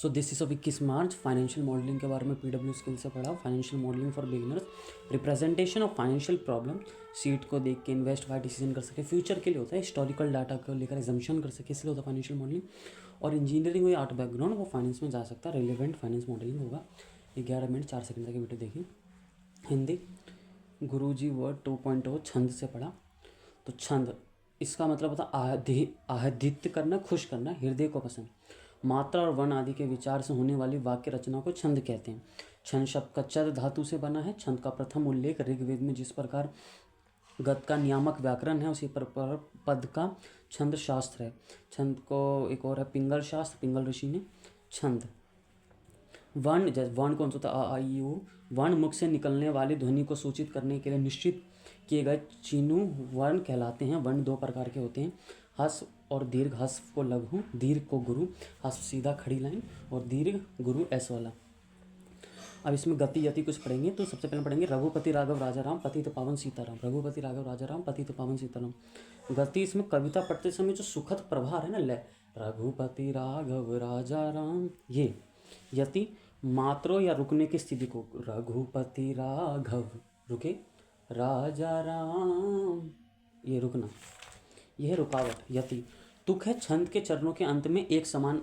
So this is of 21 March. Financial modelling के बारे में पीडब्ल्यू स्किल से पढ़ा। Financial modelling for beginners, representation of financial problem, seat को देख के इन्वेस्ट बाय डिसीजन कर सके, फ्यूचर के लिए होता है, हिस्टोरिकल डाटा को लेकर एजम्पशन कर सके, इसलिए होता है फाइनेंशियल मॉडलिंग। और इंजीनियरिंग या आर्ट बैकग्राउंड वो फाइनेंस में जा सकता है, रिलेवेंट फाइनेंस मॉडलिंग होगा। 11 मिनट 4 सेकंड तक वीडियो देखिए। हिंदी गुरुजी वर्ड 2.0 छंद से पढ़ा। तो छंद इसका मतलब होता है आहदित करना, खुश करना, हृदय को पसंद। मात्रा और वर्ण आदि के विचार से होने वाली वाक्य रचना को छंद कहते हैं। छंद शब्द का चद धातु से बना है। छंद का प्रथम उल्लेख ऋग्वेद में जिस प्रकार गद का नियामक व्याकरण है उसी पर पद का छंद शास्त्र है। छंद को एक और है पिंगल शास्त्र, पिंगल ऋषि ने। छंद वर्ण, जैसे वर्ण कौन सा होता है, आ ई ऊ। वर्ण मुख से निकलने वाली ध्वनि को सूचित करने के लिए निश्चित किए गए चिन्ह वर्ण कहलाते हैं। वर्ण दो प्रकार के होते हैं, हस्व और दीर्घ। हस्व को लघु, दीर्घ को गुरु। हस्व सीधा खड़ी लाइन और दीर्घ गुरु एस वाला। अब इसमें गति यति कुछ पढ़ेंगे। तो सबसे पहले पढ़ेंगे रघुपति राघव राजा राम पतित पावन सीताराम। रघुपति राघव राजा राम पतित पावन सीताराम। गति इसमें कविता पढ़ते समय जो सुखद प्रभार है ना, लय, रघुपति राघव राजा राम। ये यति मात्रो या रुकने की स्थिति को, रघुपति राघव रुके, राजा राम, ये रुकना, यह रुकावट यति। तुक है छंद के चरणों के अंत में एक समान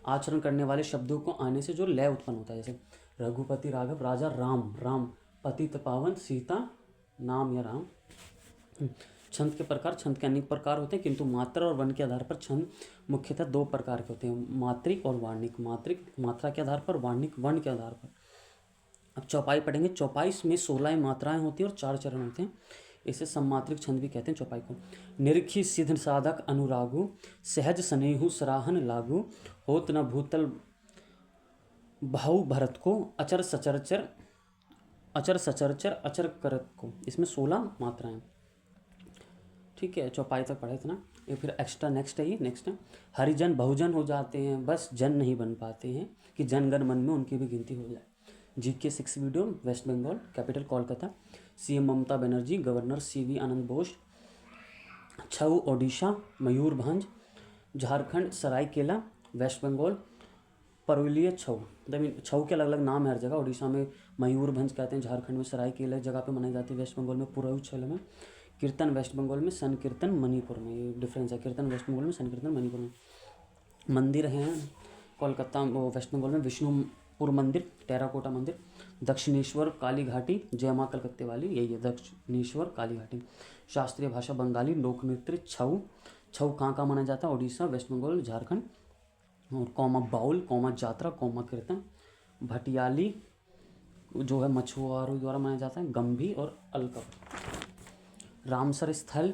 आचरण करने वाले शब्दों को आने से जो लय उत्पन्न होता है। जैसे रघुपति राघव राजा राम, राम पतित पावन सीता, नाम या राम। छंद के प्रकार, छंद के अनेक प्रकार होते हैं, किंतु मात्रा और वर्ण के आधार पर छंद मुख्यतः दो प्रकार के होते हैं, मात्रिक और वार्णिक। मात्रिक मात्रा के आधार पर, वार्णिक वर्ण के आधार पर। अब चौपाई पढ़ेंगे। चौपाई में 16 मात्राएं होती हैं और 4 चरण होते हैं। इसे सम्मात्रिक छंद भी कहते हैं चौपाई को। निरखी सिद्ध साधक अनुरागु, सहज स्नेहु सराहन लागू, होत न भूतल भाऊ भरत को, अचर सचरचर अचर करत को। इसमें 16 मात्राएं। ठीक है, चौपाई तक पढ़े इतना। ये फिर एक्स्ट्रा नेक्स्ट है, ये नेक्स्ट है। हरिजन बहुजन हो जाते हैं, बस जन नहीं बन पाते हैं, कि जनगण मन में उनकी भी गिनती हो जाए। GK 6 video. West Bengal, capital Kolkata. CM Mamata Banerjee, governor CV Anand Bose. Chhau Odisha, Mayurbhanj. Jharkhand Seraikela, west Bengal. Purulia Chhau, Chhau के अलग अलग नाम है हर जगह। उड़ीसा में मयूरभंज कहते हैं, झारखंड में सरायकेला जगह पे मनाई जाती है, वेस्ट बंगाल में पुरउछल में। कीर्तन वेस्ट बंगाल में, संकीर्तन मणिपुर में। ये डिफरेंस है, कीर्तन वेस्ट बंगाल में, संकीर्तन मणिपुर में। मंदिर हैं कोलकाता वेस्ट बंगाल में, विष्णुपुर मंदिर, टेराकोटा मंदिर। दक्षिणेश्वर काली घाटी, जय माँ कलकत्ते वाली, यही है दक्षिणेश्वर काली घाटी। शास्त्रीय भाषा बंगाली। लोक नृत्य छऊ। छऊ कहाँ मनाया जाता है, उड़ीसा, वेस्ट बंगाल, झारखंड। और कौमा बाउल, कौमा जात्रा, कौमा कीर्तन। भटियाली जो है मछुआरों द्वारा मनाया जाता है, गंभी और अलकप। रामसर स्थल,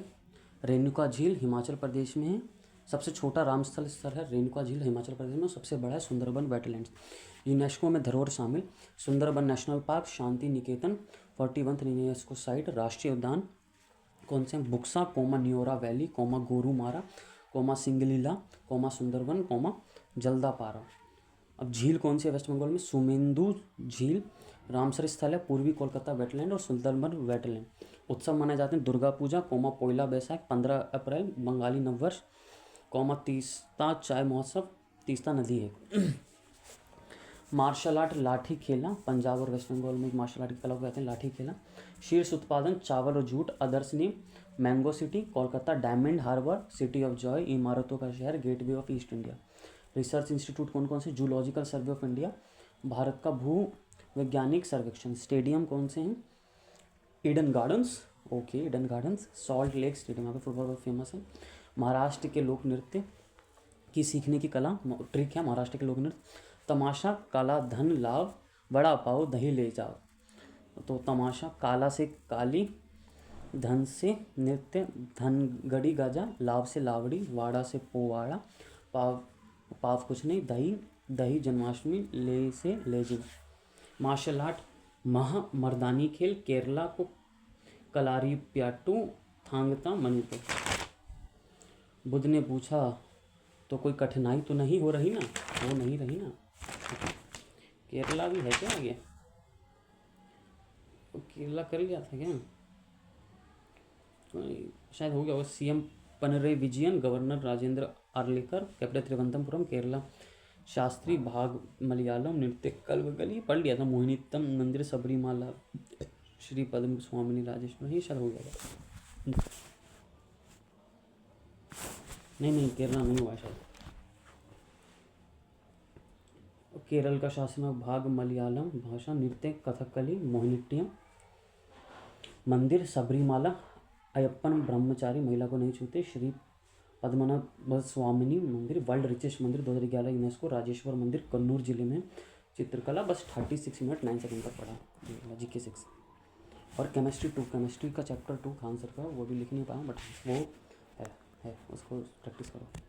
रेणुका झील, हिमाचल प्रदेश में है। सबसे छोटा रामस्थल स्थल है रेणुका झील, हिमाचल प्रदेश में। सबसे बड़ा है सुंदरबन वेटलैंड्स। यूनेस्को में धरोहर शामिल, Sundarban national park, Shanti Niketan 41 UNESCO site. राष्ट्रीय उद्यान कौन से, Buxa, comma Neora valley, comma Gorumara, comma Singalila, comma Sundarban, comma Jaldapara. अब झील कौन सी है वेस्ट बंगाल में, सुमेंदु झील। रामसर स्थल है पूर्वी कोलकाता वेटलैंड और सुंदरबन वेटलैंड। उत्सव मनाए जाते हैं दुर्गा पूजा, कोमा पोइला बैसाख 15 अप्रैल, बंगाली नववर्ष, कोमा तीस्ता चाय महोत्सव, तीस्ता नदी है। मार्शल आर्ट लाठी खेला, पंजाब और वेस्ट बंगाल में मार्शल आर्ट की कला को कहते हैं लाठी खेला। शीर्ष उत्पादन चावल और जूट। Others name mango city, Kolkata, Diamond Harbour, city of joy, इमारतों का शहर, gateway of east India. Research institute कौन कौन से, Zoological Survey of India, Bharat का भू वैज्ञानिक सर्वेक्षण। स्टेडियम कौन से हैं, Eden Gardens, okay Eden Gardens. Salt Lake Stadium यहाँ पे फुटबॉल बहुत फेमस है। महाराष्ट्र के लोक नृत्य की सीखने की कला, ट्रिक है महाराष्ट्र के लोक नृत्य। तमाशा, काला धन लाभ, बड़ा पाओ दही ले जाओ। तो तमाशा, काला से काली, धन से नृत्य, धन गड़ी गाजा, लाभ से लावड़ी, वाड़ा से पोवाड़ा, पाव पाव कुछ नहीं, दही दही जन्माष्टमी, ले से लेजिम। मार्शल आर्ट महा मर्दानी खेल, केरला को कलारी प्याटू, थांगता मणिपुर। बुद्ध ने पूछा तो कोई कठिनाई तो नहीं हो रही ना, वो नहीं रही ना। केरला भी है क्या आगे, तो केरला कर लिया था क्या, शायद हो गया होगा। CM Pinarayi Vijayan, governor Rajendra Arlekar, capital Thiruvananthapuram, Kerala. शास्त्रीय भाग मलयालम नृत्य कलवकली पढ़ लिया था। मोहिनीअट्टम मंदिर सबरीमाला श्री पद्म स्वामिनी राजेश्वर, ये शायद हो गया था। नहीं केरला नहीं हुआ शायद। केरल का शासनाक भाग मलयालम भाषा नृत्य कथकली मोहिनीअट्टम मंदिर सबरीमाला अयप्पन ब्रह्मचारी महिला को नहीं छूते श्री पद्मनाभ स्वामिनी मंदिर वर्ल्ड रिचेस्ट मंदिर 2011 यूनेस्को राजेश्वर मंदिर कन्नूर जिले में चित्रकला। बस 36 मिनट 9 सेकंड तक पढ़ा GK 6। और केमिस्ट्री का चैप्टर 2 खान सर का वो भी लिख नहीं पाया बट वो है उसको प्रैक्टिस करो।